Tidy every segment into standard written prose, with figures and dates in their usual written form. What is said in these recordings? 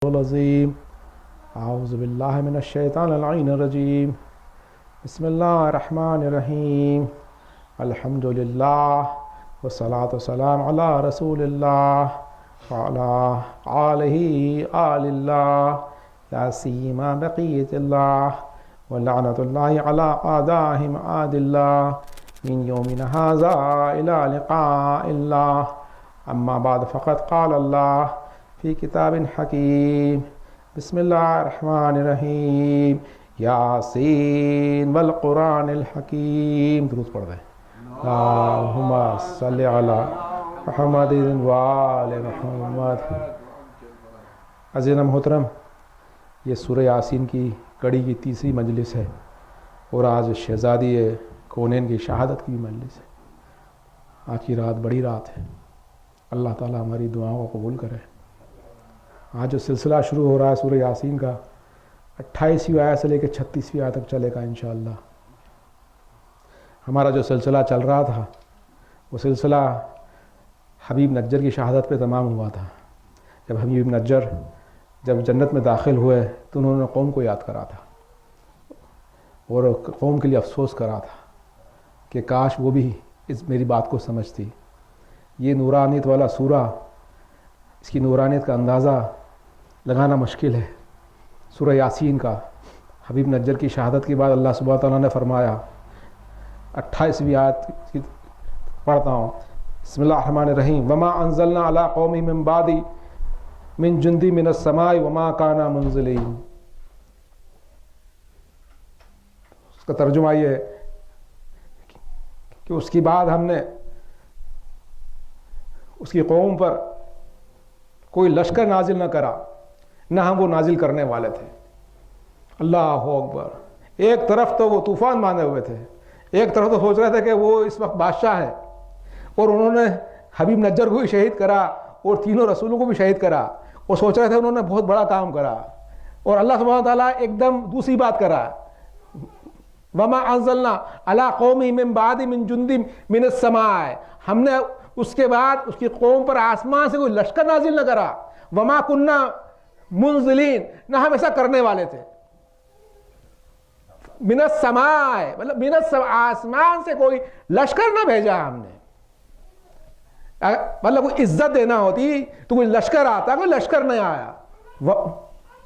العظیم اعوذ باللہ من الشیطان اللعین الرجیم بسم اللہ الرحمن الرحیم الحمدللہ والصلاة والسلام علی رسول اللہ وعلی آلہ آل اللہ لا سیما بقیت اللہ ولعنت اللہ علی اعدائہم عاد اللہ من یومنا ھذا الی لقاء اللہ اما بعد فقد قال اللہ فی کتاب حکیم بسم اللہ الرحمن الرحیم یاسین والقرآن الحکیم. درود پڑھ دیں. اللہم صلی علی محمد وآل محمد. عزیزان محترم، یہ سورہ یاسین کی کڑی کی تیسری مجلس ہے اور آج شہزادی کونین کی شہادت کی مجلس ہے. آج کی رات بڑی رات ہے. اللہ تعالیٰ ہماری دعاؤں کو قبول کرے. آج جو سلسلہ شروع ہو رہا ہے سورہ یاسین کا 28ویں آیت سے لے کے 36ویں آیت تک چلے گا انشاءاللہ. ہمارا جو سلسلہ چل رہا تھا وہ سلسلہ حبیب نجار کی شہادت پہ تمام ہوا تھا. جب حبیب نجار جب جنت میں داخل ہوئے تو انہوں نے قوم کو یاد کرا تھا اور قوم کے لیے افسوس کرا تھا کہ کاش وہ بھی اس میری بات کو سمجھتی. یہ نورانیت والا سورہ، اس کی نورانیت کا اندازہ لگانا مشکل ہے. سورہ یاسین کا حبیب نجار کی شہادت کے بعد اللہ سبحانہ تعالیٰ نے فرمایا، 28ویں آیت پڑھتا ہوں. بسم اللہ الرحمن الرحیم وما انزلنا علی قوم من بعد من جند من السماء وما کانا منزلین. اس کا ترجمہ یہ ہے کہ اس کے بعد ہم نے اس کی قوم پر کوئی لشکر نازل نہ کرا، نہ ہم وہ نازل کرنے والے تھے. اللہ اکبر. ایک طرف تو وہ طوفان باندھے ہوئے تھے، ایک طرف تو سوچ رہے تھے کہ وہ اس وقت بادشاہ ہے، اور انہوں نے حبیب نجار کو بھی شہید کرا اور تینوں رسولوں کو بھی شہید کرا، اور سوچ رہے تھے انہوں نے بہت بڑا کام کرا. اور اللہ سبحانہ تعالیٰ ایک دم دوسری بات کرا، وما انزلنا علی قوم من بعد من جند من السماء. ہم نے اس کے بعد اس کی قوم پر آسمان سے کوئی لشکر نازل نہ کرا. وما کننا منزلین، نہ ہم ایسا کرنے والے تھے. من السماء مطلب من السماء، آسمان سے کوئی لشکر نہ بھیجا ہم نے. مطلب کوئی عزت دینا ہوتی تو کوئی لشکر آتا، کوئی لشکر نہیں آیا.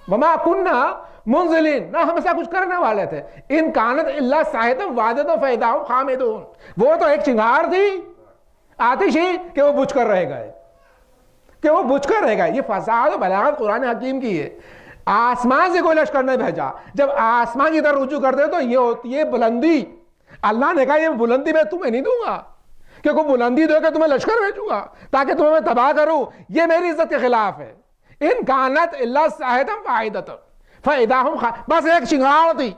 وما کننا منزلین، نہ ہم ایسا کچھ کرنے والے تھے. ان کانت الا صاحبۃ واحدۃ فاذا ھم خامدون. وہ تو ایک چنگار تھی آتش ہی کہ وہ بجھ کر رہ گئے، کہ وہ بجھ کر رہ گئے. یہ فصاحت و بلاغت قرآن حکیم کی ہے. آسمان سے کوئی لشکر نہیں بھیجا. جب آسمان کی طرف رجوع کرتے تو یہ ہوتی ہے بلندی. اللہ نے کہا یہ بلندی میں تمہیں نہیں دوں گا کہ کوئی بلندی دو کہ تمہیں لشکر بھیجوں گا تاکہ تمہیں میں تباہ کروں. یہ میری عزت کے خلاف ہے. ان کانت الا صاحبۃ واحدۃ فاذا ھم بس ایک چنگار تھی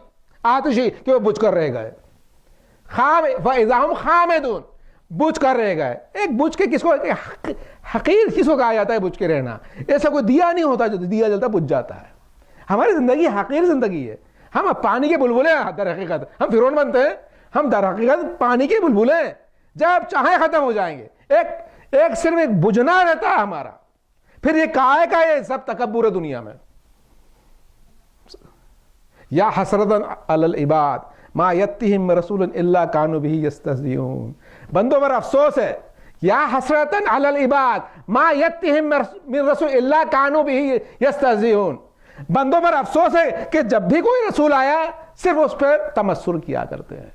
آتشی کہ وہ بجھ کر رہ گئے. فاذا ھم خامدون، بجھ کر رہ گئے. ایک بجھ کے کس کو حقیر کس کو کہا جاتا ہے؟ بجھ کے رہنا. ایسا کوئی دیا نہیں ہوتا جو دیا جلتا بجھ جاتا ہے. ہماری زندگی حقیر زندگی ہے. ہم اب پانی کے بلبلے ہیں در حقیقت. ہم فرعون بنتے ہیں، ہم در حقیقت پانی کے بلبلے ہیں. جب چاہیں ختم ہو جائیں گے. ایک صرف ایک بجھنا رہتا ہے ہمارا. پھر یہ کائے کا یہ سب تکبر ہے دنیا میں. یا حسرتاً علی العباد ما یأتیہم رسول الا کانوا بہ یستہزئون. بندوں پر افسوس ہے. یا حسرتاً علی العباد ما یأتیہم من رسول الا کانوا بہ یستہزئون. بندوں پر افسوس ہے کہ جب بھی کوئی رسول آیا صرف اس پر تمسخر کیا کرتے ہیں.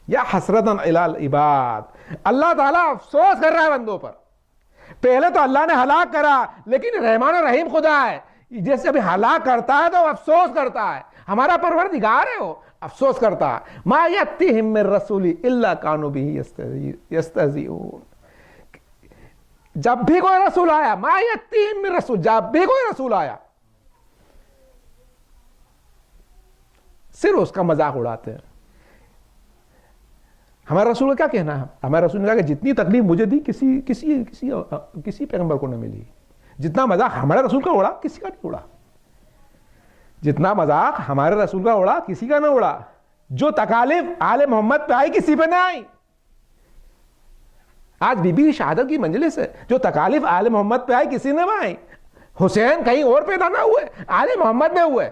یا حسرتاً علی العباد. اللہ تعالیٰ افسوس کر رہا ہے بندوں پر. پہلے تو اللہ نے ہلاک کرا، لیکن رحمان و رحیم خدا ہے. جیسے ابھی ہلاک کرتا ہے تو افسوس کرتا ہے. ہمارا پروردگار ہے، وہ افسوس کرتا ہے. ما یأتیہم من رسول الا کانوا بہ یستہزئون. جب بھی کوئی رسول آیا، ما یأتیہم من رسول، جب بھی کوئی رسول آیا صرف اس کا مذاق اڑاتے ہیں. ہمارے رسول کا کیا کہنا ہے؟ ہمارے رسول نے کہا کہ جتنی تکلیف مجھے دی کسی پیغمبر کو نہ ملی. جتنا مذاق ہمارے رسول کا اڑا کسی کا نہیں اڑا. جتنا مذاق ہمارے رسول کا اڑا کسی کا نہ اڑا. جو تکالیف آل محمد پہ آئی کسی پہ نہ آئی. آج بی بی شہادت کی مجلس ہے. جو تکالیف آل محمد پہ آئی کسی نے نہ آئی. حسین کہیں اور پیدا نہ ہوئے، آل محمد میں ہوئے.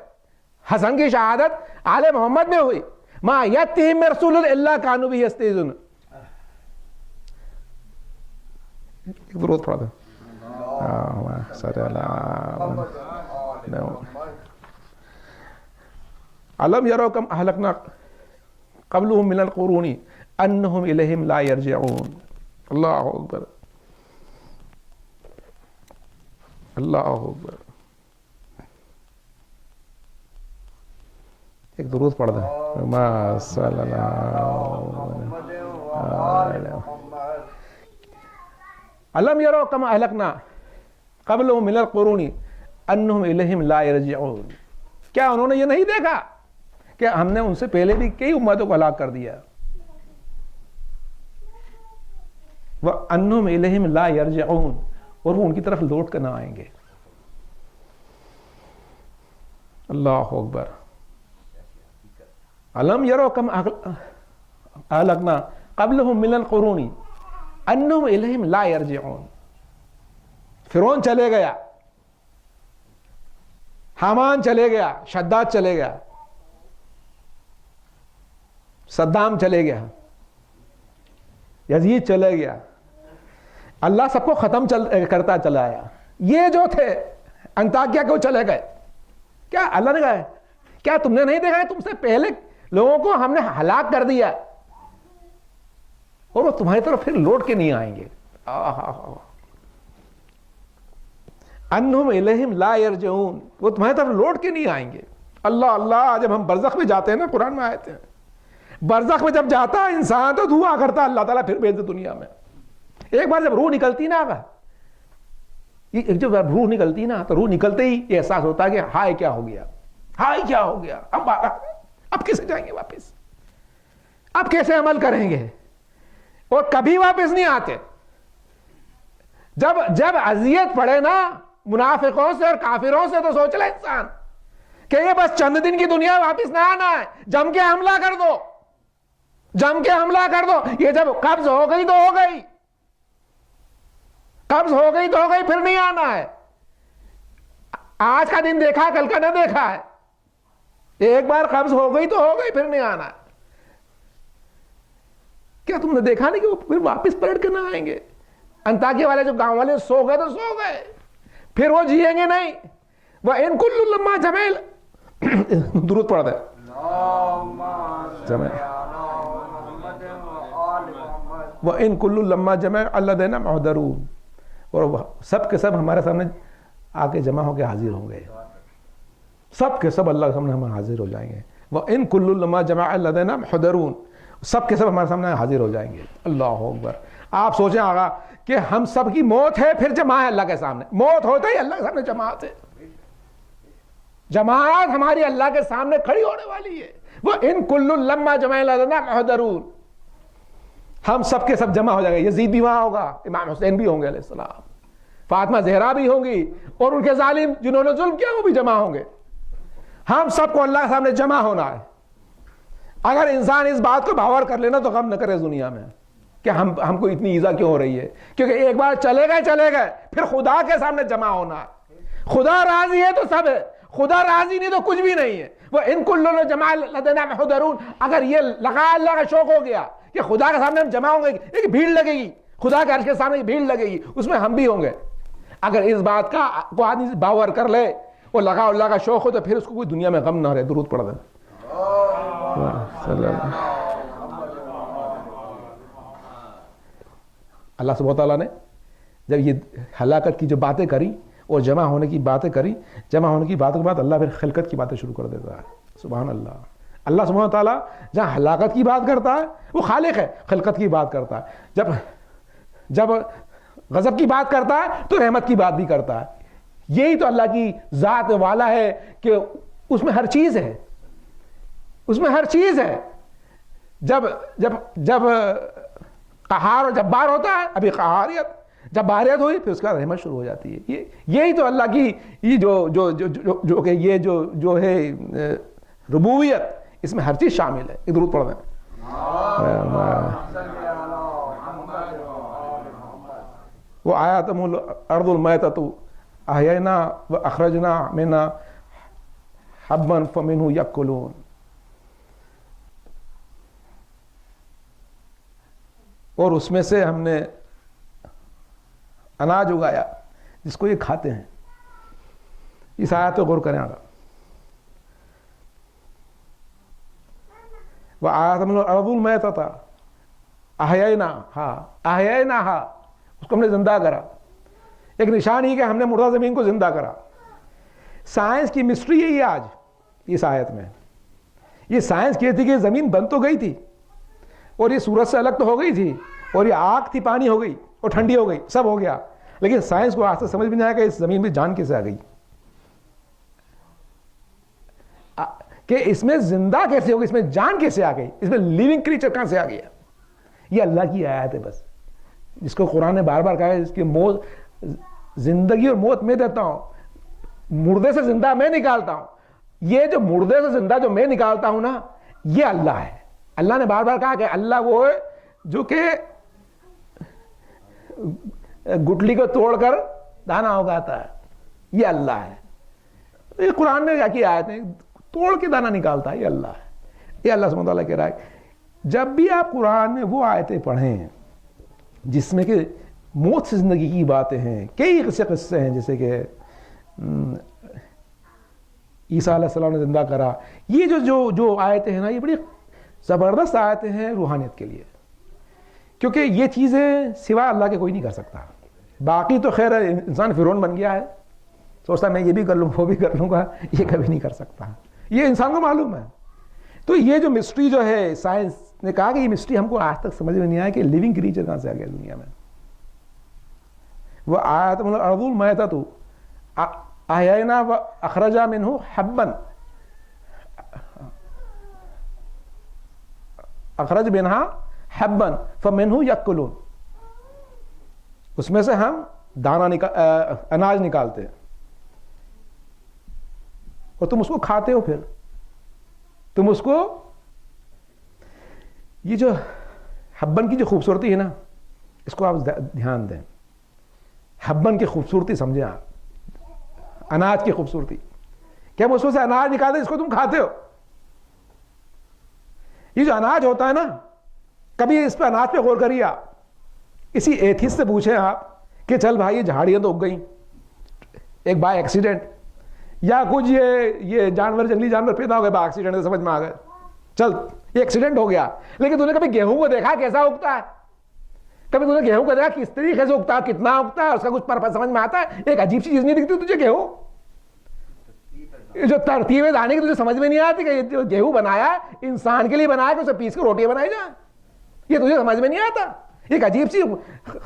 حسن کی شہادت آل محمد میں ہوئی. ما یاتیہم من رسول الا کانوا بہ یستہزئون. درود پڑھا دیں. علم یروا کم اہلکنا قبلہم من القرون انہم الیہم لا یرجعون. اللہ اکبر، اللہ اکبر. ایک درود پڑھ دیں. ما صلی اللہ علم یروا کم اہلکنا قبلہم من القرون انہم الیہم لا یرجعون. کیا انہوں نے یہ نہیں دیکھا کہ ہم نے ان سے پہلے بھی کئی امتوں کو ہلاک کر دیا؟ وَأَنَّهُمْ إِلَيْهِمْ لَا يَرْجِعُونَ، اور وہ ان کی طرف لوٹ کر نہ آئیں گے. اللہ اکبر. أَلَمْ يَرَوْا كَمْ أَهْلَكْنَا قَبْلَهُمْ مِنَ الْقُرُونِ أَنَّهُمْ إِلَيْهِمْ لَا يَرْجِعُونَ. فرعون چلے گیا، حامان چلے گیا، شداد چلے گیا، صدام چلے گیا، یزید چلے گیا. اللہ سب کو ختم کرتا چلا آیا. یہ جو تھے انطاکیہ کو چلے گئے. کیا اللہ نے کہا کیا تم نے نہیں دیکھا تم سے پہلے لوگوں کو ہم نے ہلاک کر دیا اور وہ تمہاری طرف پھر لوٹ کے نہیں آئیں گے. انہم الیہم لا یرجعون، وہ تمہاری طرف لوٹ کے نہیں آئیں گے. اللہ اللہ. جب ہم برزخ میں جاتے ہیں نا، قرآن میں آیت ہے، برزخ میں جب جاتا ہے انسان تو دعا کرتا اللہ تعالیٰ پھر بھیج دے دنیا میں. ایک بار جب روح نکلتی نا، جب روح نکلتی نا تو روح نکلتے ہی یہ احساس ہوتا ہے کہ ہائے کیا ہو گیا، ہائے کیا ہو گیا، اب کیسے جائیں گے واپس، اب کیسے عمل کریں گے، اور کبھی واپس نہیں آتے. جب اذیت پڑے نا منافقوں سے اور کافروں سے تو سوچ لے انسان کہ یہ بس چند دن کی دنیا واپس نہ آنا ہے، جم کے حملہ کر دو، جم کے حملہ کر دو. یہ جب قبض ہو گئی تو ہو گئی، قبض ہو گئی تو ہو گئی، پھر نہیں آنا ہے. آج کا دن دیکھا کل کا نہ دیکھا ہے. ایک بار قبض ہو گئی تو ہو گئی، پھر نہیں آنا ہے. کیا تم نے دیکھا نہیں کہ وہ پھر واپس پلٹ کے نہ آئیں گے؟ انطاکیہ والے جو گاؤں والے سو گئے تو سو گئے، پھر وہ جیئیں گے نہیں. وَإِن كُلٌّ لَمَّا جَمِيعٌ. درود پڑھ دے. وَإِن كُلٌّ لَمَّا جَمِيعٌ لَدَيْنَا مُحْضَرُونَ. اور سب کے سب ہمارے سامنے آ کے جمع ہو کے حاضر ہوں گے. سب کے سب اللہ کے سامنے ہم حاضر ہو جائیں گے. وَإِن كُلٌّ لَمَّا جَمِيعٌ لَدَيْنَا مُحْضَرُونَ. سب کے سب ہمارے سامنے حاضر ہو جائیں گے. اللہ اکبر. آپ سوچیں آگا کہ ہم سب کی موت ہے پھر جمع ہے اللہ کے سامنے. موت ہوتا ہی اللہ کے سامنے جماعت ہے. جماعت ہماری اللہ کے سامنے کھڑی ہونے والی ہے. وَإِن كُلٌّ لَمَّا جَمِيعٌ لَدَيْنَا مُحْضَرُونَ. ہم سب کے سب جمع ہو جائیں گے. یزید بھی وہاں ہوگا، امام حسین بھی ہوں گے علیہ السلام، فاطمہ زہرا بھی ہوں گی، اور ان کے ظالم جنہوں نے ظلم کیا وہ بھی جمع ہوں گے. ہم سب کو اللہ کے سامنے جمع ہونا ہے. اگر انسان اس بات کو باور کر لینا تو غم نہ کرے دنیا میں کہ ہم کو اتنی ایذا کیوں ہو رہی ہے، کیونکہ ایک بار چلے گئے پھر خدا کے سامنے جمع ہونا ہے. خدا راضی ہے تو سب ہے، خدا راضی نہیں تو کچھ بھی نہیں ہے. وَإِن كُلٌّ جَمَعَ لَدَيْنَا مُحْضَرُونَ. اگر یہ لگا اللہ کا شوق ہو گیا کہ خدا کے سامنے ہم جمع ہوں گے، ایک بھیڑ لگے گی، خدا کے عرش کے سامنے بھیڑ لگے گی، اس میں ہم بھی ہوں گے. اگر اس بات کا کو آدمی باور کر لے اور لگا اللہ کا شوق ہو تو پھر اس کو کوئی دنیا میں غم نہ رہے. درود پڑھ دیں. اللہ سبحانہ تعالیٰ نے جب یہ ہلاکت کی جو باتیں کری اور جمع ہونے کی باتیں کری، جمع ہونے کی باتوں کے بعد اللہ پھر خلقت کی باتیں شروع کر دیتا ہے. سبحان اللہ. اللہ سبحانہ تعالیٰ جہاں ہلاکت کی بات کرتا ہے وہ خالق ہے، خلقت کی بات کرتا ہے. جب غضب کی بات کرتا ہے تو رحمت کی بات بھی کرتا ہے. یہی تو اللہ کی ذات والا ہے کہ اس میں ہر چیز ہے، اس میں ہر چیز ہے. جب قہار اور جبار ہوتا ہے، ابھی قہاریت، جب باریت ہوئی پھر اس کا رحمت شروع ہو جاتی ہے. یہی تو اللہ کی یہ جو کہ یہ جو ہے ربوبیت، اس میں ہر چیز شامل ہے. درود پڑھ دیں. وہ آیاتم الارض المیتۃ احیینا واخرجنا منها حبا فمنه یاکلون. اور اس میں سے ہم نے اناج اگایا جس کو یہ کھاتے ہیں. اس آیت پہ غور کریں آگا. وآیات من الارض المیتۃ احییناہا، احییناہا اس کو ہم نے زندہ کرا. ایک نشانی کہ ہم نے مردہ زمین کو زندہ کرا. سائنس کی مسٹری یہی ہے آج اس آیت میں. یہ سائنس کہتی کہ زمین بن تو گئی تھی اور یہ سورج سے الگ تو ہو گئی تھی اور یہ آگ تھی، پانی ہو گئی اور ٹھنڈی ہو گئی، سب ہو گیا، لیکن سائنس کو آج تک سمجھ میں نہیں آیا کہ اس زمین میں جان کیسے آ گئی، کہ اس میں زندہ کیسے ہو گئی، اس میں جان کیسے آ گئی، اس میں لیونگ کریچر کہاں سے آ گیا. یہ اللہ کی آیت ہے بس، جس کو قرآن نے بار بار کہا ہے اس کی موت، زندگی اور موت میں دیتا ہوں، مردے سے زندہ میں نکالتا ہوں. یہ جو مردے سے زندہ جو میں نکالتا ہوں نا، یہ اللہ ہے. اللہ نے بار بار کہا کہ اللہ وہ ہے جو کہ گٹلی کو توڑ کر دانا اگاتا ہے، یہ اللہ ہے. یہ قرآن میں کیا کی آیت ہے، توڑ کے دانا نکالتا ہے، یہ اللہ ہے. یہ اللہ سبحانہ وتعالیٰ کہہ رہا ہے. جب بھی آپ قرآن میں وہ آیتیں پڑھیں جس میں کہ موت سے زندگی کی باتیں ہیں، کئی قصے ہیں، جیسے کہ عیسیٰ علیہ السلام نے زندہ کرا، یہ جو آیتیں ہیں نا، یہ بڑی زبردست آیتیں ہیں روحانیت کے لیے، کیونکہ یہ چیزیں سوا اللہ کے کوئی نہیں کر سکتا. باقی تو خیر انسان فرعون بن گیا ہے، سوچتا میں یہ بھی کر لوں وہ بھی کر لوں گا، یہ کبھی نہیں کر سکتا، یہ انسان کو معلوم ہے. تو یہ جو مسٹری جو ہے، سائنس نے کہا کہ یہ مسٹری ہم کو آج تک سمجھ میں نہیں آیا کہ لیونگ کریچر کہاں سے آ گیا دنیا میں. وہ آیات من الارض المیتۃ احیینا واخرجنا منہ حبا، اخرج منہا حبا فمنہ یاکلون، اس میں سے ہم دانہ اناج نکالتے ہیں اور تم اس کو کھاتے ہو. پھر تم اس کو، یہ جو حبن کی جو خوبصورتی ہے نا، اس کو آپ دھیان دیں. حبن کی خوبصورتی سمجھیں آپ، اناج کی خوبصورتی کہ ہم اس میں سے اناج نکالتے ہیں، اس کو تم کھاتے ہو. یہ جو اناج ہوتا ہے نا، کبھی اس پہ اناج پہ غور کریے آپ. اسی ایتھیسٹ سے پوچھیں آپ کہ چل بھائی یہ جھاڑیاں تو اگ گئیں ایک بائی ایکسیڈنٹ، یا کچھ یہ جانور، جنگلی جانور پیدا ہو گئے بائی ایکسیڈنٹ سے، سمجھ میں آ گئے، چل یہ ایکسیڈنٹ ہو گیا. لیکن تو نے کبھی گیہوں کو دیکھا کیسا اگتا ہے؟ کبھی تو نے گیہوں کو دیکھا کس طریقے سے اگتا ہے، کتنا اگتا ہے، اس کا کچھ پرپس سمجھ میں آتا ہے؟ ایک عجیب سی چیز نہیں دکھتی تجھے گیہوں؟ جو ترتیبیں دانے کی تجھے سمجھ میں نہیں آتی کہ یہ جو گیہوں بنایا ہے انسان کے لیے بنایا کہ اسے پیس کے روٹیاں بنائی جائیں، یہ تجھے سمجھ میں نہیں آتا. ایک عجیب سی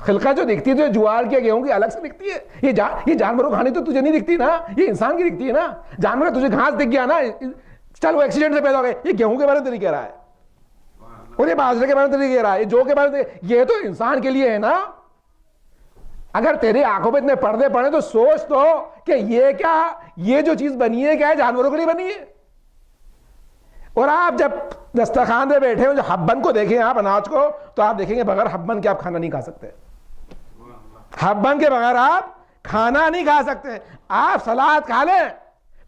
خلقہ جو دکھتی ہے، جو جوار کی گیہوں کی الگ سے دکھتی ہے، یہ جانوروں کو کھانی تو تجھے نہیں دکھتی نا، یہ انسان کی دکھتی ہے نا. جانور تجھے گھاس دکھ گیا نا، چل وہ ایکسیڈنٹ سے پیدا ہو گئے، یہ گیہوں کے بارے میں تو نہیں کہہ رہا ہے، اور یہ باجرے کے بارے میں تو نہیں کہہ رہا ہے، یہ جو کے بارے میں، یہ تو انسان کے لیے ہے نا. اگر تیری آنکھوں پہ اتنے پردے پڑے تو سوچ تو کہ یہ کیا، یہ جو چیز بنی ہے کیا ہے، جانوروں کے لیے بنی ہے. اور آپ جب دسترخوان پہ بیٹھے ہو جو حبن کو دیکھیں آپ، اناج کو، تو آپ دیکھیں گے بغیر حبن کے آپ کھانا نہیں کھا سکتے. حبن کے بغیر آپ کھانا نہیں کھا سکتے. آپ سلاد کھا لیں،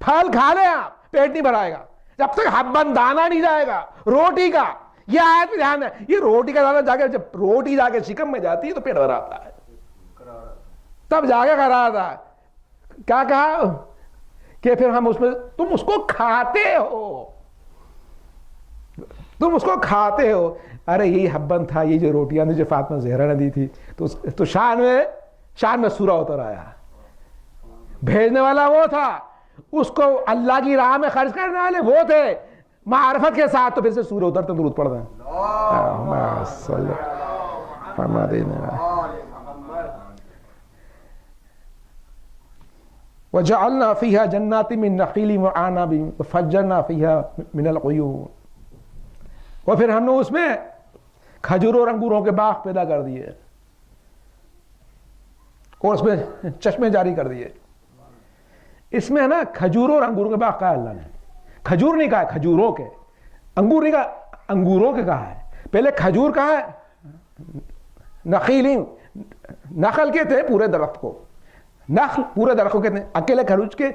پھل کھا لیں، آپ پیٹ نہیں بھرائے گا جب تک حبن دانا نہیں جائے گا. روٹی کا یہ آیت بھی دھیان ہے، یہ روٹی کا دانا جا کے، جب روٹی جا کے شکم میں جاتی ہے تو پیٹ بھرا آتا ہے، تب جا کے کرا آتا ہے. کیا کہا کہ پھر ہم اس میں، تم اس کو کھاتے ہو، تم اس کو کھاتے ہو. ارے یہی حبن تھا، یہ جو روٹیاں جو فاطمہ زہرا نے دی تھی، تو شان میں سورہ اتر آیا. بھیجنے والا وہ تھا، اس کو اللہ کی راہ میں خرچ کرنے والے وہ تھے معرفت کے ساتھ، تو پھر سے سورہ اترتے درود پڑھ دیں. وَجَعَلْنَا فِيهَا جَنَّاتٍ مِّن نَخِيلٍ وَأَعْنَابٍ وَفَجَّرْنَا فِيهَا مِنَ الْعُيُونِ. اور پھر ہم نے اس میں کھجوروں اور انگوروں کے باغ پیدا کر دیے اور اس میں چشمے جاری کر دیے. اس میں ہے نا کھجوروں اور انگوروں کے باغ کہا اللہ نے. کھجور نہیں کہا ہے کھجوروں کے، انگور نہیں کہا، انگوروں کے کہا ہے. پہلے کھجور کہا ہے، نخیل، نخل کے تھے پورے درخت کو، نخل پورے درخت کو کہتے ہیں, اکیلے خربوز کے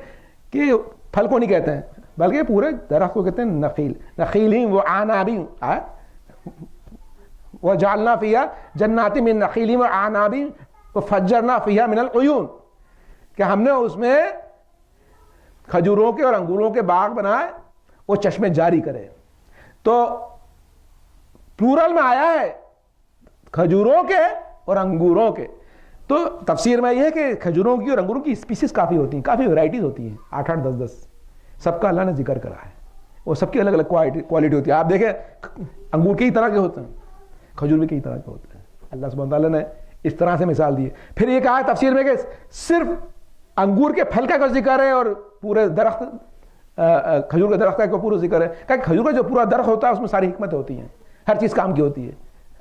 پھل کو نہیں کہتے ہیں, بلکہ پورے درخت کو کہتے ہیں نخیل. نخیل و عناب وجعلنا فیہا جنات من نخیل و عناب وفجرنا فیہا من العیون, کہ ہم نے اس میں کھجوروں کے اور انگوروں کے باغ بنائے وہ چشمے جاری کرے. تو پلورل میں آیا ہے کھجوروں کے اور انگوروں کے. تو تفسیر میں یہ ہے کہ کھجوروں کی اور انگوروں کی اسپیسیز کافی ہوتی ہیں, کافی ورائٹیز ہوتی ہیں, 8 10 سب کا اللہ نے ذکر کرا ہے, وہ سب کی الگ الگ کوالٹی ہوتی ہے. آپ دیکھیں انگور کئی طرح کے ہوتے ہیں, کھجور بھی کئی طرح کے ہوتے ہیں. اللہ سبحانہ تعالیٰ نے اس طرح سے مثال دی ہے. پھر یہ کہا ہے تفسیر میں کہ صرف انگور کے پھل کا ذکر ہے اور پورے درخت کھجور کے درخت کا پورا ذکر ہے. کہ کھجور کا جو پورا درخت ہوتا ہے اس میں ساری حکمتیں ہوتی ہیں, ہر چیز کام کی ہوتی ہے.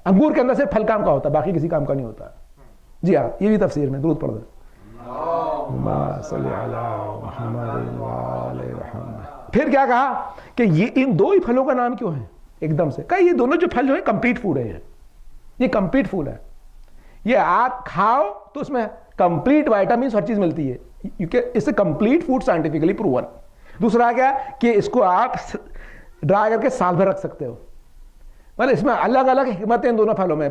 انگور کے اندر سے پھل کام کا ہوتا ہے, باقی کسی کام کا نہیں ہوتا. جی ہاں, یہ بھی تفسیر میں. درود پڑھ دیں. پھر کیا کہا کہ یہ ان دو ہی پھلوں کا نام کیوں ہے ایک دم سے؟ کہ یہ دونوں جو پھل جو ہے کمپلیٹ فوڈ ہے, یہ کمپلیٹ فوڈ ہے. یہ آپ کھاؤ تو اس میں کمپلیٹ وائٹامنس ہر چیز ملتی ہے. اس سے کمپلیٹ فوڈ سائنٹیفکلی پروون. دوسرا کیا کہ اس کو آپ ڈرائی کر کے سال بھر رکھ سکتے ہو. مطلب اس میں الگ الگ حکمتیں دونوں پھلوں میں,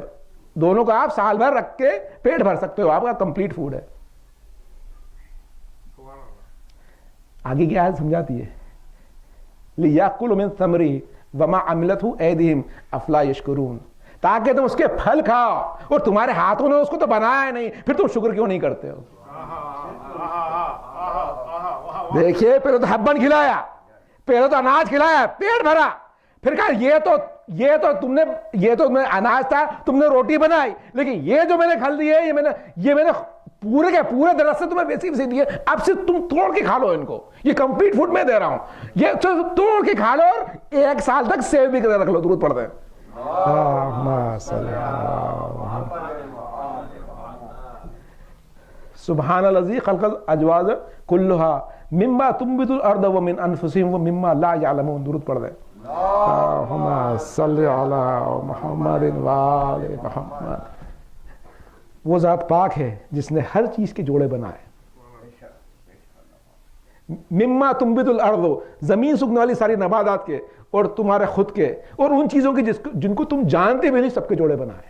دونوں کو آپ سال بھر رکھ کے پیٹ بھر سکتے ہو, آپ کا کمپلیٹ فوڈ ہے. آگے کیا ہے سمجھاتی ہے, لِيَأْكُلُوا مِن ثَمَرِهِ وَمَا عَمِلَتْهُ أَيْدِيهِمْ أَفَلَا يَشْكُرُونَ, تاکہ تم اس کے پھل کھاؤ اور تمہارے ہاتھوں نے اس کو تو بنایا نہیں, پھر تم شکر کیوں نہیں کرتے ہو؟ دیکھیے پہلے تو حبن کھلایا, پہلے تو اناج کھلایا, پیٹ بھرا, پھر کہا یہ تو تم نے, یہ تو میں اناج تھا, تم نے روٹی بنائی, لیکن یہ جو میں نے کھل دیے یہ میں نے پورے کے پورے درخت سے تمہیں ویسی دیے, اب سے تم توڑ کے کھا لو ان کو, یہ کمپلیٹ فوڈ میں دے رہا ہوں, یہ توڑ کے کھا لو اور 1 سال تک سیو بھی کر رکھ لو. درود پڑھتے ہیں. سبحان الذی خلق الازواج كلها مما تنبت الارض ومن انفسهم ومما لا يعلمون. درود پڑھ دیں. اللهم صل على محمد وآل محمد. وہ ذات پاک ہے جس نے ہر چیز کے جوڑے بنائے. مما تنبت الارض, زمین سوکھنے والی ساری نباتات کے اور تمہارے خود کے اور ان چیزوں کے جن کو تم جانتے بھی نہیں, سب کے جوڑے بنائے.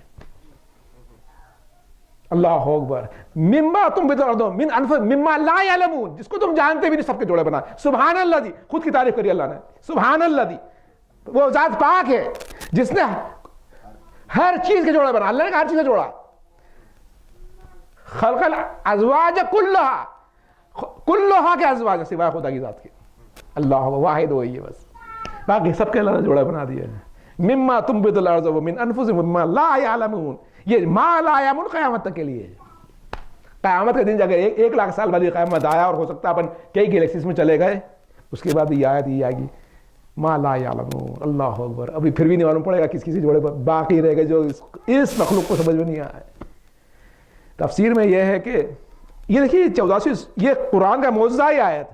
اللہ اکبر. مما تنبت الارض من انفسهم مما لا يعلمون, جس کو تم جانتے بھی نہیں سب کے جوڑے بنائے. سبحان اللہ دی, خود کی تعریف کری اللہ نے. سبحان اللہ دی, وہ ذات پاک ہے جس نے ہر چیز کے جوڑے بنا. اللہ نے ہر چیز کا جوڑا. خلق الازواج کلھا کے ازواج سوائے خدا کی ذات کے. اللہ واحد وہی ہے بس, باقی سب کے اللہ نے جوڑا بنا دیا ہے. مما تنبت الارض ومن انفسهم مما لا يعلمون, یہ ما لا يعلمون قیامت تک کے لیے. قیامت کے دن اگر 1 لاکھ سال بعد قیامت آیا, اور ہو سکتا ہے اپن کئی گیلیکسیز میں چلے گئے, اس کے بعد یہ آیت یہ آئے گی ما لا يعلمون. اللہ اکبر. ابھی پھر بھی نہیں معلوم پڑے گا کس کسی جوڑے پر باقی رہ گئے جو اس مخلوق کو سمجھ میں نہیں آیا. تفسیر میں یہ ہے کہ یہ دیکھیے 1400 یہ قرآن کا معجزہ ہی آیت.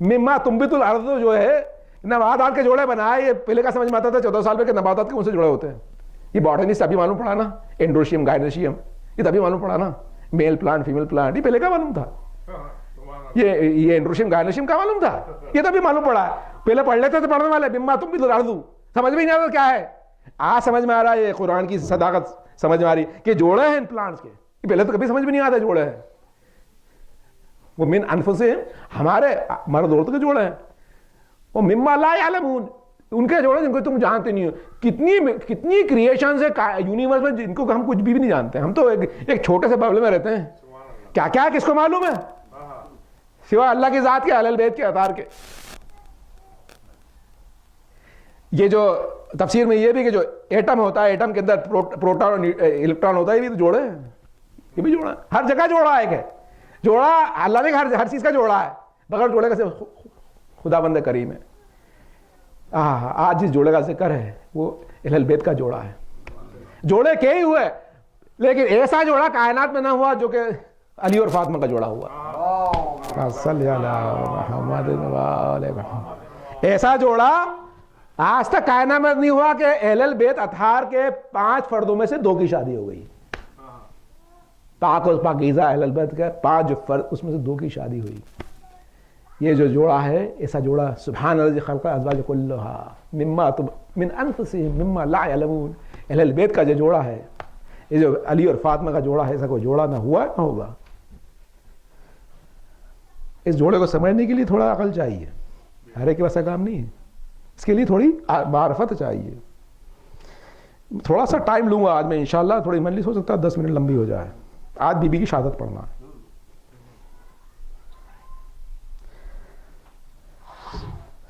مما تنبت الارض جو ہے نباتات کے جوڑے بنائے, یہ پہلے کا سمجھ میں آتا تھا 14 سال پہ کہ نباتات کے ان سے جوڑے ہوتے ہیں. یہ باٹنی سے ابھی معلوم پڑا نا, اینڈروشیم گائنوشیم, یہ تبھی معلوم پڑا نا. میل پلانٹ فیمیل پلانٹ یہ پہلے کا معلوم تھا, یہ اینڈروشیم گائنوشیم کا معلوم تھا, یہ تبھی معلوم پڑا. پہلے پڑھ لیتے تھے پڑھنے والے مما تنبت الارض, سمجھ میں نہیں آتا کیا ہے. آج سمجھ میں آ رہا ہے, یہ قرآن کی صداقت سمجھ میں آ رہی کہ جوڑے ہیں ان پلانٹس کے, پہلے تو کبھی سمجھ میں نہیں آتا جوڑے ہیں. وہ من انفسہم, ہمارے مرد عورت کے جوڑے ہیں. وہ مما لا یعلمون, ان کے جوڑے جن کو تم جانتے نہیں ہو. کتنی کریشنز ہے یونیورس میں جن کو ہم کچھ بھی نہیں جانتے. ہم تو ایک چھوٹے سے ببلے میں رہتے ہیں. کیا کیا کس کو معلوم ہے سوا اللہ کی ذات کے, اہل البیت کے, اطہار کے. یہ جو تفسیر میں یہ بھی کہ جو ایٹم ہوتا ہے, ایٹم کے اندر پروٹون اور الیکٹران ہوتا ہے, یہ بھی تو جوڑے ہیں. یہ بھی جوڑا, ہر جگہ جوڑا ہے. جوڑا اللہ نے ہر چیز کا جوڑا ہے, بغیر جوڑے کا خدا بند کریم ہے. آج جس جوڑے کا ذکر ہے وہ اہل البیت کا جوڑا ہے. جوڑے کئی ہوئے, لیکن ایسا جوڑا کائنات میں نہ ہوا جو کہ علی اور فاطمہ کا جوڑا ہوا. صلی اللہ محمد وآل محمد. ایسا جوڑا آج تک کائنات میں نہیں ہوا کہ اہل البیت اطہار کے 5 فردوں میں سے 2 کی شادی ہو گئی. پاک و پاکیزہ اہل البیت کا 5 فرد، اس میں سے 2 کی شادی ہوئی. یہ جو جوڑا ہے، ایسا جوڑا سبحان الذی خلق الازواج کلھا مما من انفسہم مما لا یعلمون، اہل البیت کا جو جوڑا ہے، یہ جو علی اور فاطمہ کا جوڑا ہے، ایسا کوئی جوڑا نہ ہوا نہ ہوگا. اس جوڑے کو سمجھنے کے لیے تھوڑا عقل چاہیے، ہر ایک ویسا کام نہیں ہے، اس کے لیے تھوڑی معرفت چاہیے. تھوڑا سا ٹائم لوں گا آج میں انشاءاللہ، تھوڑی مجلس ہو سکتا ہے 10 منٹ لمبی ہو جائے. آج بی بی کی شہادت پڑھنا ہے.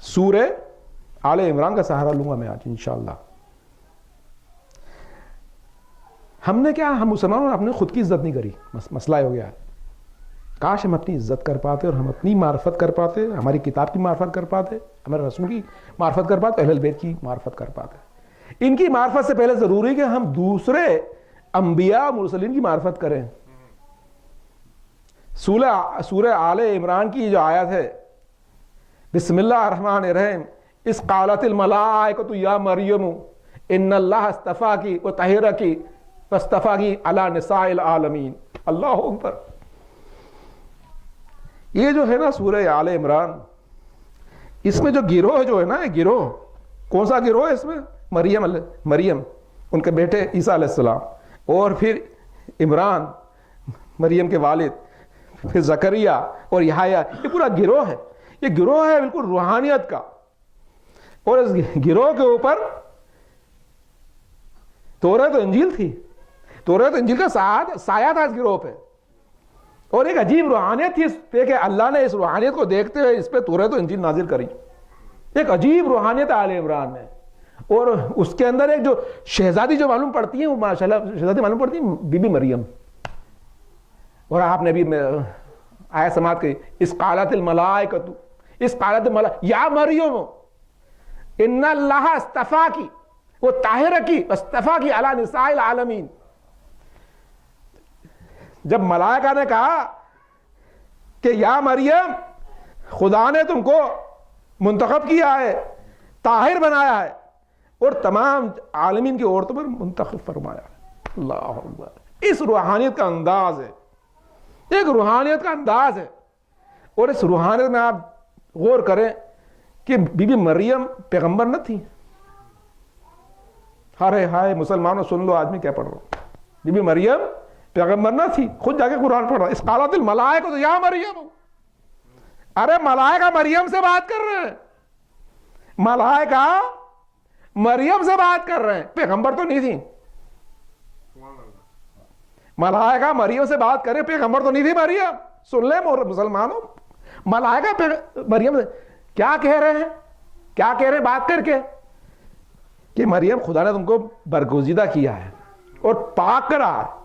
سورہ آل عمران کا سہارا لوں گا میں آج انشاءاللہ. ہم نے کیا، ہم مسلمانوں نے اپنے خود کی عزت نہیں کری، مسئلہ ہو گیا ہے. کاش ہم اپنی عزت کر پاتے اور ہم اپنی معرفت کر پاتے، ہماری کتاب کی معرفت کر پاتے، ہمارے رسول کی معرفت کر پاتے، اہل البیت کی معرفت کر پاتے. ان کی معرفت سے پہلے ضروری کہ ہم دوسرے انبیاء مرسلین کی معرفت کریں. سورہ آل عمران کی جو آیت ہے، بسم اللہ الرحمن الرحیم، اذ قالت الملائکۃ یا مریم ان اللہ اصطفاکی وطہرکی واصطفاکی علی نساء العالمین. اللہ اکبر. یہ جو ہے نا سورہ آل عمران، اس میں جو گروہ جو ہے نا، یہ گروہ کون سا گروہ ہے؟ اس میں مریم، ان کے بیٹے عیسیٰ علیہ السلام، اور پھر عمران مریم کے والد، پھر زکریا اور یحییٰ، یہ پورا گروہ ہے. یہ گروہ ہے بالکل روحانیت کا، اور اس گروہ کے اوپر توریت و انجیل تھی. توریت و انجیل کا سایہ تھا اس گروہ پہ، اور ایک عجیب روحانیت تھی اس پہ کہ اللہ نے اس روحانیت کو دیکھتے ہوئے اس پہ توریت و انجیل نازل کری. ایک عجیب روحانیت آل عمران میں. اور اس کے اندر ایک جو شہزادی جو معلوم پڑتی ہیں، وہ ماشاءاللہ شہزادی معلوم پڑتی ہیں بی بی مریم. اور آپ نے بھی آیت سماعت کی، اذ قالت الملائکۃ، اذ قالت الملائکۃ یا مریم ان اللہ اصطفاکی وطہرکی واصطفاکی علی نساء العالمین. جب ملائکہ نے کہا کہ یا مریم، خدا نے تم کو منتخب کیا ہے، طاہر بنایا ہے، اور تمام عالمین کی عورتوں پر منتخب فرمایا ہے. اللہ اکبر. اس روحانیت کا انداز ہے، ایک روحانیت کا انداز ہے. اور اس روحانیت میں آپ غور کریں کہ بی بی مریم پیغمبر نہ تھی. ہائے مسلمانوں سن لو آج میں کیا پڑھ رہا ہوں. بی بی مریم پیغمبر نہ تھی، خود جا کے قرآن پڑھ رہا ہے. اس قالت الملائکۃ یا مریم، ارے ملائکہ مریم سے بات کر رہے ہیں، ملائکہ مریم سے بات کر رہے ہیں، پیغمبر تو نہیں تھی. ملائکہ مریم سے بات کریں، پیغمبر تو نہیں تھی مریم. سن لیں مسلمانوں، ملائکہ مریم سے کیا کہہ رہے ہیں، کیا کہہ رہے ہیں بات کر کے کہ مریم خدا نے تم کو برگزیدہ کیا ہے اور پاک کرا ہے،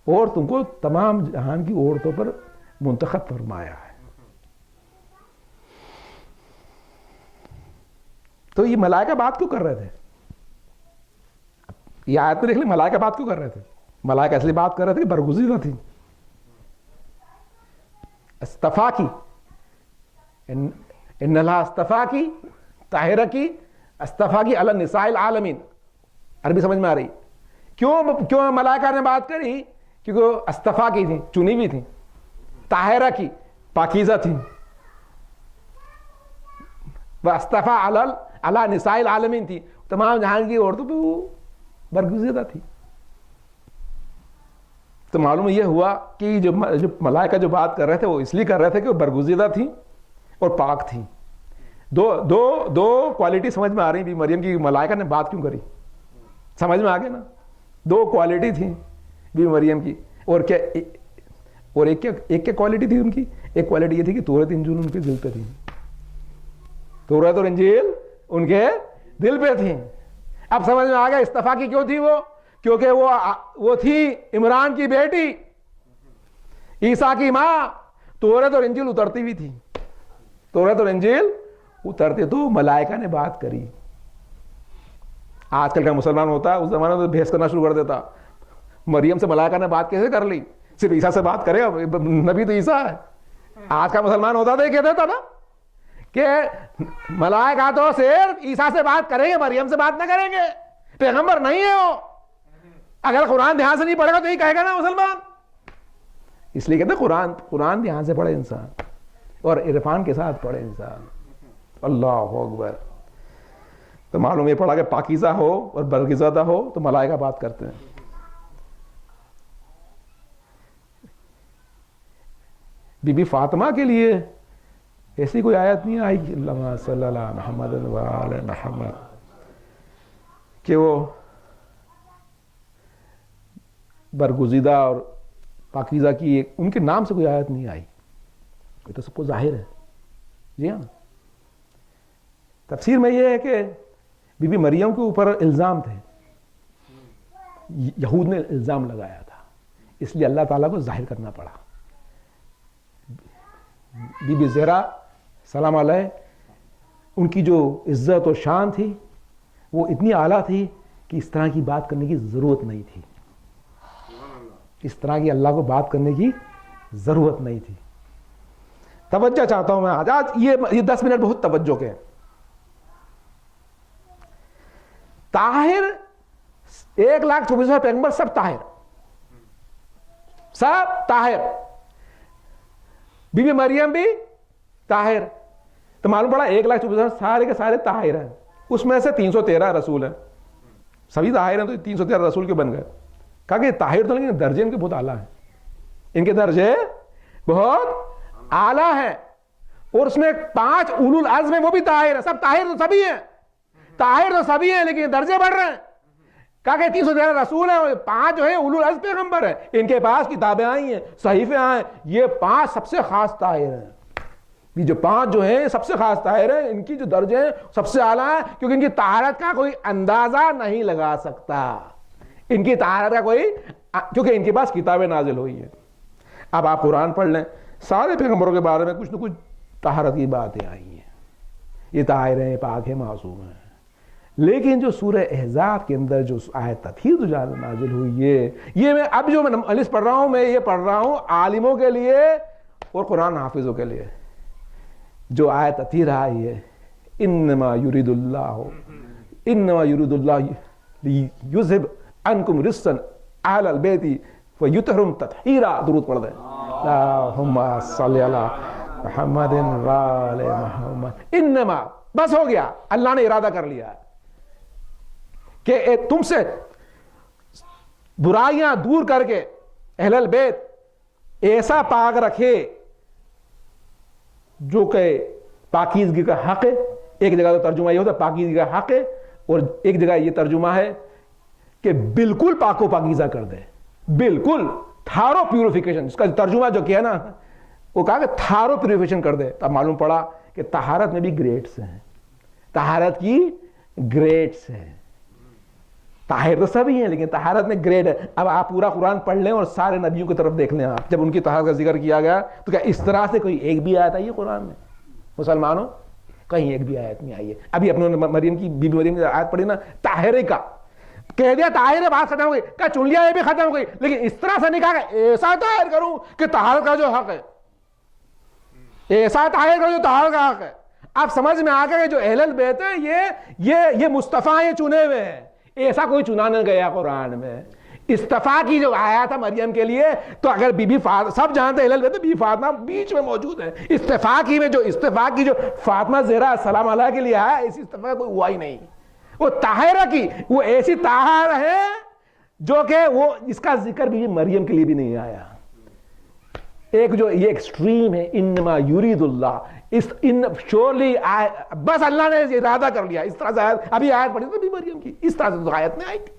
اور تم کو تمام جہان کی عورتوں پر منتخب فرمایا ہے. تو یہ ملائکہ بات کیوں کر رہے تھے؟ یہ آیت میں دیکھ لیں، ملائکہ بات کیوں کر رہے تھے؟ ملائکہ اس لیے بات کر رہے تھے کہ برگزیدہ تھی. استفاکی، ان اللہ استفاکی طاہرکی استفاکی علی نساء العالمین. عربی سمجھ میں آ رہی؟ کیوں ملائکہ نے بات کری؟ کیونکہ استفاکی تھی، چنی ہوئی تھی، طاہرہ کی پاکیزہ تھی، واستفا علی نساء العالمین تھی، تمام جہان کی عورتوں پہ وہ برگزیدہ تھی. تو معلوم یہ ہوا کہ جو ملائکہ جو بات کر رہے تھے وہ اس لیے کر رہے تھے کہ وہ برگزیدہ تھی اور پاک تھی. دو کوالٹی سمجھ میں آ رہی بھی مریم کی. ملائکہ نے بات کیوں کری سمجھ میں آ گیا نا. 2 کوالٹی تھی بھی مریم کی. اور کیا، اور ایک کیا کوالٹی تھی ان کی؟ ایک کوالٹی یہ تھی کہ توریت انجیل ان کے دل پہ تھی. توریت اور انجیل ان کے دل پہ تھی. اب سمجھ میں آ گیا استفا کی کیوں تھی وہ؟ کیونکہ وہ تھی عمران کی بیٹی، عیسیٰ کی ماں. توریت اور انجیل اترتی ہوئی تھی، توریت اور انجیل اترتے. تو ملائکہ نے بات کری. آج کل کا مسلمان ہوتا ہے، اس زمانے میں بحث کرنا شروع کر دیتا، مریم سے ملائکہ نے بات کیسے کر لی؟ صرف عیسیٰ سے بات کرے، نبی تو عیسیٰ ہے. آج کا مسلمان ہوتا تو یہ کہتا تھا نا کہ ملائکہ تو صرف عیسیٰ سے بات کریں گے، مریم سے بات نہ کریں گے، پیغمبر نہیں ہے وہ. اگر قرآن دھیان سے نہیں پڑھے گا تو یہی کہے گا نا مسلمان. اس لیے کہتے ہیں قرآن دھیان سے پڑھے انسان اور عرفان کے ساتھ پڑھے انسان. اللہ اکبر. تو معلوم یہ پڑھا کہ پاکیزہ ہو اور برگزیدہ ہو تو ملائکہ بات کرتے ہیں. بی بی فاطمہ کے لیے ایسی کوئی آیت نہیں آئی کہ اللہم صلی اللہ محمد وآل محمد کہ وہ برگزیدہ اور پاکیزہ کی ان کے نام سے کوئی آیت نہیں آئی. یہ تو سب کو ظاہر ہے. جی ہاں. تفسیر میں یہ ہے کہ بی بی مریم کے اوپر الزام تھے, یہود نے الزام لگایا تھا, اس لیے اللہ تعالیٰ کو ظاہر کرنا پڑا. بی بی زہرا سلام علیہ, ان کی جو عزت و شان تھی وہ اتنی اعلیٰ تھی کہ اس طرح کی بات کرنے کی ضرورت نہیں تھی. اس طرح کی اللہ کو بات کرنے کی ضرورت نہیں تھی. توجہ چاہتا ہوں میں آج یہ 10 منٹ بہت توجہ کے ہیں. طاہر 1,24,000 پیغمبر سب طاہر, سب طاہر. بی بی مریم بھی طاہر. تو معلوم پڑا 1,24,000 سارے کے سارے طاہر ہیں. اس میں سے 313 رسول ہیں. سبھی طاہر ہیں تو 313 رسول کے بن گئے. کہا کہ طاہر تو لیکن درجے ان کے بہت اعلیٰ ہیں, ان کے درجے بہت اعلیٰ ہیں. اور اس میں 5 اولو العزم ہیں, وہ بھی طاہر ہیں. سب طاہر تو سبھی ہیں, طاہر تو سبھی ہیں, لیکن درجے بڑھ رہے ہیں. کہا کہ 313 رسول ہیں, 5 جو ہیں اولو العزم پیغمبر ہیں. ان کے پاس کتابیں آئی ہیں, صحیفے آئے, یہ 5 سب سے خاص طاہر ہیں. یہ جو 5 جو ہیں سب سے خاص طاہر ہیں, ان کی جو درجے ہیں سب سے اعلیٰ ہیں, کیونکہ ان کی طہارت کا کوئی اندازہ نہیں لگا سکتا. ان کی طہارت کا کوئی, کیونکہ ان کے پاس کتابیں نازل ہوئی ہیں. اب آپ قرآن پڑھ لیں, سارے پیغمبروں کے بارے میں کچھ نہ کچھ طہارت کی باتیں آئی ہیں. یہ طاہر ہیں, پاک ہیں, معصوم ہیں. لیکن جو سورہ احزاب کے اندر جو آیت تطہیر جو نازل ہوئی ہے, یہ میں اب جو میں مجلس پڑھ رہا ہوں, میں یہ پڑھ رہا ہوں عالموں کے لیے اور قرآن حافظوں کے لیے. جو آیت تطہیر آئی ہے, انما یرید اللہ لیذہب عنکم رجس اہل البیت ویطہرکم تطہیرا. درود پڑھ دیں. اللہم صلی علی محمد وآل محمد. انما, بس ہو گیا, اللہ نے ارادہ کر لیا کہ تم سے برائیاں دور کر کے اہل البیت ایسا پاک رکھے جو کہ پاکیزگی کا حق ہے. ایک جگہ تو ترجمہ یہ ہوتا ہے پاکیزگی کا حق ہے, اور ایک جگہ یہ ترجمہ ہے کہ بالکل پاک و پاکیزہ کر دے, بالکل تھارو پیوریفیکیشن. اس کا ترجمہ جو کیا نا, وہ کہا کہ تھارو پیوریفیکیشن کر دے. تب معلوم پڑا کہ طہارت میں بھی گریڈز ہیں, طہارت کی گریڈز ہیں. طاہر تو سبھی ہیں لیکن طہارت میں گریڈ ہے. اب آپ پورا قرآن پڑھ لیں اور سارے نبیوں کی طرف دیکھ لیں آپ, جب ان کی طہارت کا ذکر کیا گیا تو کیا اس طرح سے کوئی ایک بھی آیت آئی ہے قرآن میں؟ مسلمانوں کہیں ایک بھی آیت نہیں آئی ہے. ابھی اپنے مریم کی بی بی مریم کی آیت پڑھی نا, طاہرے کا کہہ دیا, طاہر ہے, بات ختم ہو گئی. کہا چن لیا, یہ بھی ختم ہو گئی. لیکن اس طرح سے نہیں کہا کہ ایسا طاہر کروں کہ طہارت کا جو حق ہے, ایسا طاہر کروں جو طہارت کا حق ہے. آپ سمجھ میں آ گئے جو اہل البیت ہیں یہ مصطفیٰ ہیں, چنے ہوئے ہیں. ایسا کوئی چنا نہ گیا قرآن میں. استفاء کی جو آیا تھا مریم کے لیے, تو اگر بی بی فاطمہ, سب جانتے ہیں بی بی فاطمہ بیچ میں موجود ہے. استفاء کی جو فاطمہ زہرا سلام علیہ کے لیے آیا, ایسی استفاء کوئی ہوا ہی نہیں. وہ طاہرہ کی, وہ ایسی طاہر ہے جو کہ وہ اس کا ذکر بی بی مریم کے لیے بھی نہیں آیا. ایک جو یہ ایکسٹریم ہے, انما یرید اللہ, شورلی بس اللہ نے ارادہ کر لیا. اس طرح سے ابھی آیت پڑھی تو مریم کی, اس طرح سے تو آیت میں آئی تھی.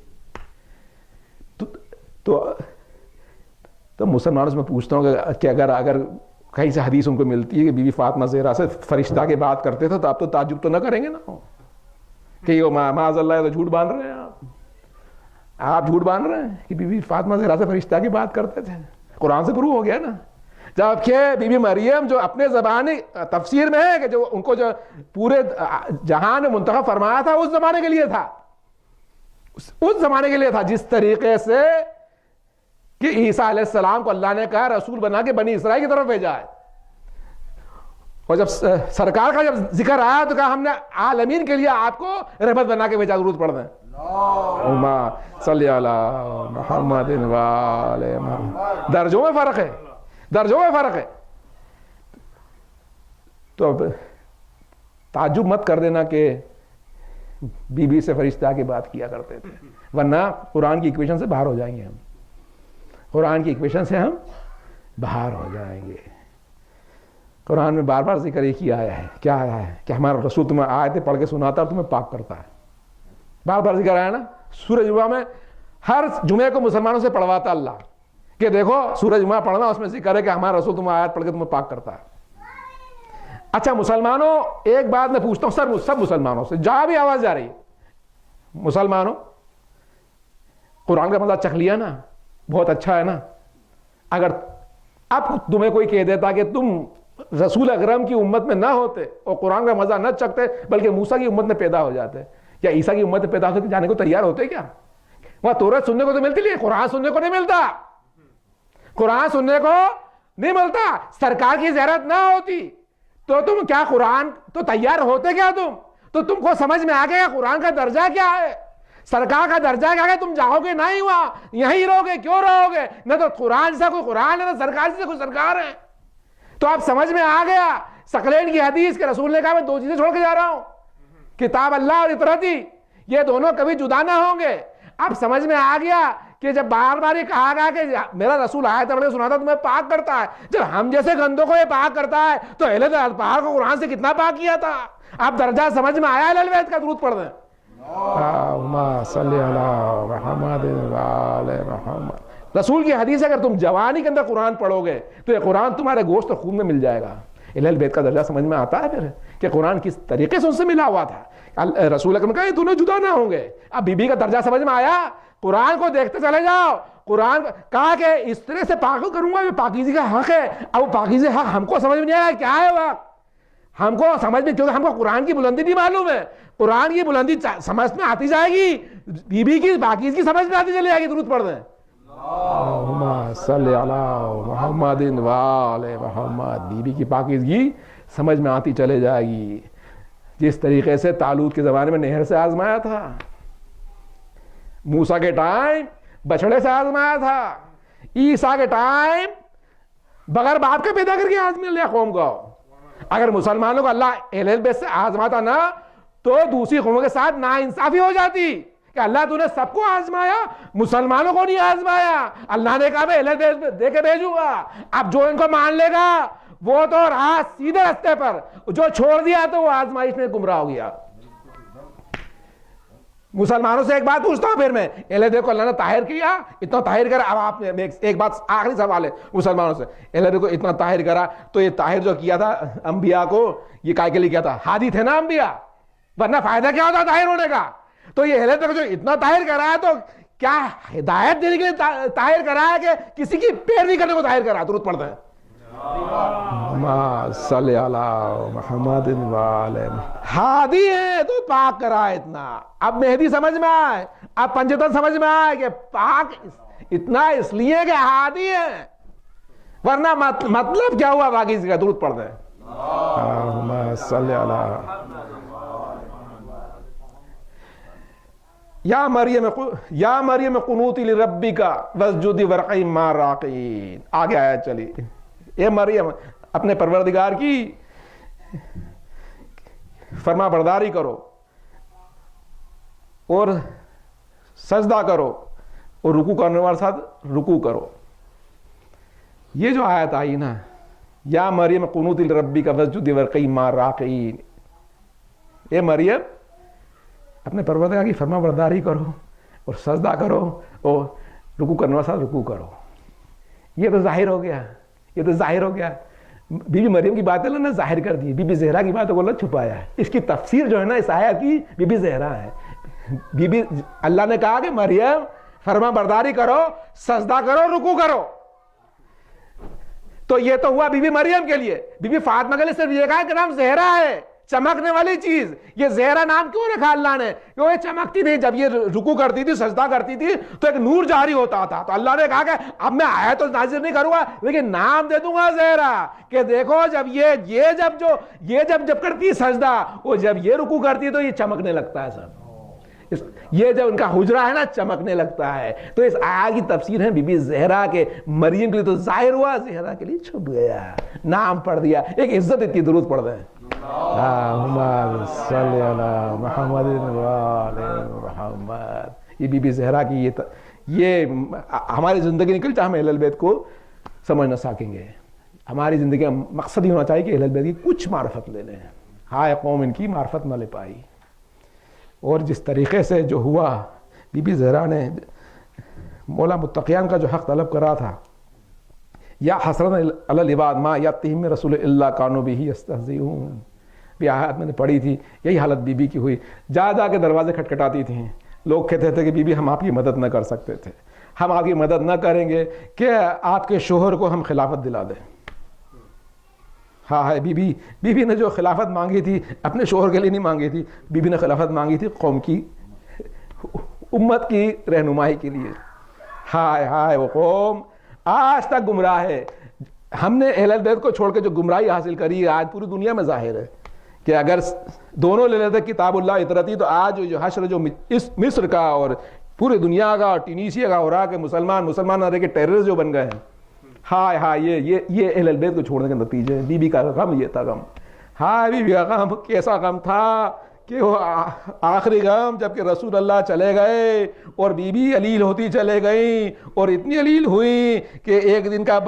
تو مسلمانوں سے میں پوچھتا ہوں کہ اگر کہیں سے حدیث ان کو ملتی ہے کہ بی بی فاطمہ زہرا سے فرشتہ کی بات کرتے تھے, تو آپ تو تعجب تو نہ کریں گے نا کہ یہ معاذ اللہ تو جھوٹ باندھ رہے ہیں. آپ جھوٹ باندھ رہے ہیں کہ بی بی فاطمہ زہرا سے فرشتہ کی بات کرتے تھے. قرآن سے پروف ہو گیا نا. جبکہ بی بی مریم جو اپنے زبانی تفسیر میں ہے کہ جو ان کو جو پورے جہان میں منتخب فرمایا تھا, اس زمانے کے لیے تھا, اس زمانے کے لیے تھا. جس طریقے سے کہ عیسیٰ علیہ السلام کو اللہ نے کہا رسول بنا کے بنی اسرائیل کی طرف بھیجا ہے, اور جب سرکار کا جب ذکر آیا تو کہا ہم نے عالمین کے لیے آپ کو رحمت بنا کے بھیجا. ضرورت پڑ دیں اللہم صلی علی محمد وآل محمد. درجوں میں فرق ہے، درجوں میں فرق ہے. تو اب تعجب مت کر دینا کہ بی بی سے فرشتہ کی بات کیا کرتے تھے، ورنہ قرآن کی ایکویشن سے باہر ہو جائیں گے ہم. قرآن کی ایکویشن سے ہم باہر ہو جائیں گے. قرآن میں بار بار ذکر ایک ہی آیا ہے. کیا آیا ہے؟ کہ ہمارا رسول تمہیں آیتیں پڑھ کے سناتا ہے اور تمہیں پاک کرتا ہے. بار بار ذکر آیا نا سورہ جمعہ میں. ہر جمعے کو مسلمانوں سے پڑھواتا اللہ کہ دیکھو سورہ جمعہ پڑھنا، اس میں ذکر ہے کہ ہمارا رسول تمہیں آیت پڑھ کے تمہیں پاک کرتا ہے. اچھا مسلمانوں، ایک بات میں پوچھتا ہوں سب مسلمانوں سے، جہاں بھی آواز جا رہی ہے، مسلمانوں قرآن کا مزہ چکھ لیا نا؟ بہت اچھا ہے نا؟ اگر اب تمہیں کوئی کہہ دیتا کہ تم رسول اکرم کی امت میں نہ ہوتے اور قرآن کا مزہ نہ چکھتے بلکہ موسیٰ کی امت میں پیدا ہو جاتے یا عیسیٰ کی امت میں پیدا ہوتے، جانے کو تیار ہوتے کیا؟ وہاں تورات سننے کو تو ملتی نہیں، قرآن سننے کو نہیں ملتا. قرآن سننے کو نہیں ملتا. سرکار کی زیارت نہ ہوتی تو تم کیا قرآن تو تیار ہوتے کیا؟ تو تم کو سمجھ میں آ گیا قرآن کا درجہ کیا ہے، سرکار کا درجہ کیا ہے. تم جاؤ گے نہیں وہاں، یہیں رہو گے. کیوں رہو گے؟ نہ تو قرآن سے کوئی قرآن ہے، نہ سرکار سے کوئی سرکار ہے. تو اب سمجھ میں آ گیا ثقلین کی حدیث کے رسول نے کہا میں دو چیزیں چھوڑ کے جا رہا ہوں، کتاب اللہ اور اطرتی، یہ دونوں کبھی جدا نہ ہوں گے. اب سمجھ میں آ گیا کہ جب بار بار یہ کہا گیا کہ میرا رسول آیت پڑھ کے سناتا تمہیں پاک کرتا ہے، جب ہم جیسے گندوں کو یہ پاک کرتا ہے تو اہل پاک کو قرآن سے کتنا پاک کیا تھا. اب درجہ سمجھ میں آیا. اہل بیت کا درود پڑھ دیں. اللہم صلی علی محمد وآل محمد. رسول کی حدیث ہے اگر تم جوانی کے اندر قرآن پڑھو گے تو یہ قرآن تمہارے گوشت اور خون میں مل جائے گا. اہل بیت کا درجہ سمجھ میں آتا ہے پھر کہ قرآن کس طریقے سے ان سے ملا ہوا تھا. رسول اکرم کہا یہ دونوں جدا نہ ہوں گے. اب بی بی کا درجہ سمجھ میں آیا. قرآن کو دیکھتے چلے جاؤ. قرآن کہا کہ اس طرح سے پاک کروں گا، یہ پاکیزی کا حق ہے. اب وہ پاکیزی حق ہم کو سمجھ میں نہیں آیا کیا ہے وہ، ہم کو سمجھ میں، کیونکہ ہم کو قرآن کی بلندی نہیں معلوم ہے. قرآن کی بلندی سمجھ میں آتی جائے گی، بی بی کی پاکیزگی سمجھ میں آتی چلی جائے گی. درود پڑھ دیں. اللہم صلی علی محمد وآل محمد. بی بی کی پاکیزگی سمجھ میں آتی چلے جائے گی. جس طریقے سے طالوت کے زمانے میں نہر سے آزمایا تھا، موسیٰ کے ٹائم بچڑے سے آزمایا تھا، عیسیٰ کے ٹائم بغیر باپ کے پیدا کر کے آزما لیا قوم کو. اگر مسلمانوں کو اللہ اہل بیت سے آزماتا نا تو دوسری قوموں کے ساتھ ناانصافی ہو جاتی کہ اللہ تو نے سب کو آزمایا، مسلمانوں کو نہیں آزمایا. اللہ نے کہا میں اہل بیت دے کے بھیجوں گا. اب جو ان کو مان لے گا وہ تو رہا سیدھے راستے پر، جو چھوڑ دیا تو وہ آزمائش میں گمراہ ہو گیا. مسلمانوں سے ایک بات پوچھتا ہوں پھر میں، اہل بیت کو اللہ نے طاہر کیا، اتنا طاہر کرا. اب آپ ایک بات آخری سوال ہے مسلمانوں سے، اہل بیت کو اتنا طاہر کرا تو یہ طاہر جو کیا تھا انبیاء کو، یہ کائے کے لیے کیا تھا؟ ہادی تھے نا انبیاء، ورنہ فائدہ کیا ہوتا طاہر ہونے کا؟ تو یہ اہل بیت کو جو اتنا طاہر کرا ہے تو کیا ہدایت دینے کے لیے طاہر کرا ہے کہ کسی کی پیروی کرنے کو طاہر کرا؟ درود پڑھتے ہیں. صلی علی محمد وآل. ہادی ہے تو پاک کرا اتنا. اب مہدی سمجھ میں آئے، اب پنجتن سمجھ میں آئے کہ پاک اتنا اس لیے کہ ہادی ہے، ورنہ مطلب کیا ہوا باقی کا؟ درود پڑھ دیں. اللہم صلی علی یا مریم قنوتی لربک واسجدی وارکعی مع الراکعین. آگے آیت چلی. اے مریم اپنے پروردگار کی فرما برداری کرو اور سجدہ کرو اور رکوع کرنے والے ساتھ رکوع کرو. یہ جو آیت آئی نا، یا مریم قنوتی لربک واسجدی وارکعی مع الراکعین، اے مریم اپنے پروردگار کی فرما برداری کرو اور سجدہ کرو اور رکوع کرنے والے ساتھ رکوع کرو. یہ تو ظاہر ہو گیا، یہ تو ظاہر ہو گیا. بی بی مریم کی باتیں اللہ نے ظاہر کر دی، بی بی زہرا کی باتوں کو اللہ چھپایا ہے. اس کی تفسیر جو ہے نا اس آیت کی بی بی زہرا ہے. اللہ نے کہا کہ مریم فرما برداری کرو، سجدہ کرو، رکوع کرو. تو یہ تو ہوا بی بی مریم کے لیے. بی بی فاطمہ کے لیے صرف یہ کہا کہ نام زہرا ہے، چمکنے والی چیز. یہ زہرا نام کیوں رکھا اللہ نے؟ کیوں یہ چمکتی نہیں، جب یہ رکوع کرتی تھی، سجدہ کرتی تھی تو ایک نور جاری ہوتا تھا. تو اللہ نے کہا کہ اب میں آیت تو نازل نہیں کروں گا لیکن نام دے دوں گا زہرا، کہ دیکھو جب یہ جب کرتی سجدہ، وہ جب یہ رکوع کرتی تو یہ چمکنے لگتا ہے سب. یہ جب ان کا حجرہ ہے نا چمکنے لگتا ہے. تو اس آیات کی تفسیر ہے بی بی زہرا کے مریم کے لیے تو ظاہر ہوا, زہرا کے لیے چھپ گیا, نام پڑھ دیا. ایک عزت اتنی, درود پڑھ دیں اللہم صلی علی محمد و آل محمد. یہ بی بی زہرا کی یہ ہماری زندگی نکل جائے, ہم اہل بیت کو سمجھ نہ سکیں گے. ہماری زندگی کا مقصد ہی ہونا چاہیے کہ اہل بیت کی کچھ معرفت لے لیں. ہائے قوم ان کی معرفت نہ لے پائی. اور جس طریقے سے جو ہوا, بی بی زہرا نے مولا متقیان کا جو حق طلب کرا تھا, یا حسرت علی العباد ما یاتہم من رسول الا کانوا بہ یستہزئون, بھی آیات میں نے پڑھی تھی. یہی حالت بی بی کی ہوئی. جا جا کے دروازے کھٹکھٹاتی تھیں. لوگ کہتے تھے کہ بی بی ہم آپ کی مدد نہ کر سکتے تھے, ہم آپ کی مدد نہ کریں گے کہ آپ کے شوہر کو ہم خلافت دلا دیں. ہاں ہے بی بی نے جو خلافت مانگی تھی اپنے شوہر کے لیے نہیں مانگی تھی, بی بی نے خلافت مانگی تھی قوم کی, امت کی رہنمائی کے لیے. ہائے ہائے وہ قوم آج تک گمراہ ہے. ہم نے اہل بیت کو چھوڑ کے جو گمراہی حاصل کری آج پوری دنیا میں ظاہر ہے کہ اگر دونوں لے لیتے کتاب اللہ اطرتی, تو آج جو حشر جو مصر کا اور پورے دنیا کا اور ٹینیشیا کا ہو رہا کہ مسلمان نہ رہ کے ٹیررسٹ جو بن گئے ہیں. ہائے ہائے یہ اہل بیت کو چھوڑنے کے نتیجے. بی بی کا غم یہ تھا غم. ہائے بی بی کا غم کیسا غم تھا کہ وہ آخری غم جب کہ رسول اللہ چلے گئے اور بی بی علیل ہوتی چلے گئیں, اور اتنی علیل ہوئی کہ ایک دن کا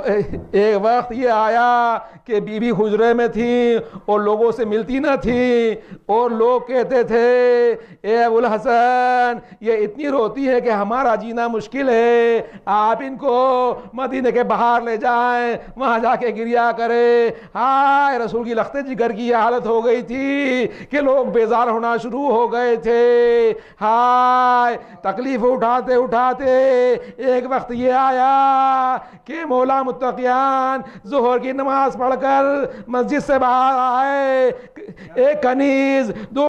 ایک وقت یہ آیا کہ بی بی حجرے میں تھی اور لوگوں سے ملتی نہ تھی, اور لوگ کہتے تھے اے ابو الحسن یہ اتنی روتی ہے کہ ہمارا جینا مشکل ہے, آپ ان کو مدینے کے باہر لے جائیں, وہاں جا کے گریا کرے. ہائے رسول کی لخت جگر کی یہ حالت ہو گئی تھی کہ لوگ بیزار ہونا شروع ہو گئے تھے. ہائے تکلیف اٹھاتے ایک وقت یہ آیا کہ مولا متقیان ظہر کی نماز پڑھ کر مسجد سے باہر آئے. ایک کنیز دو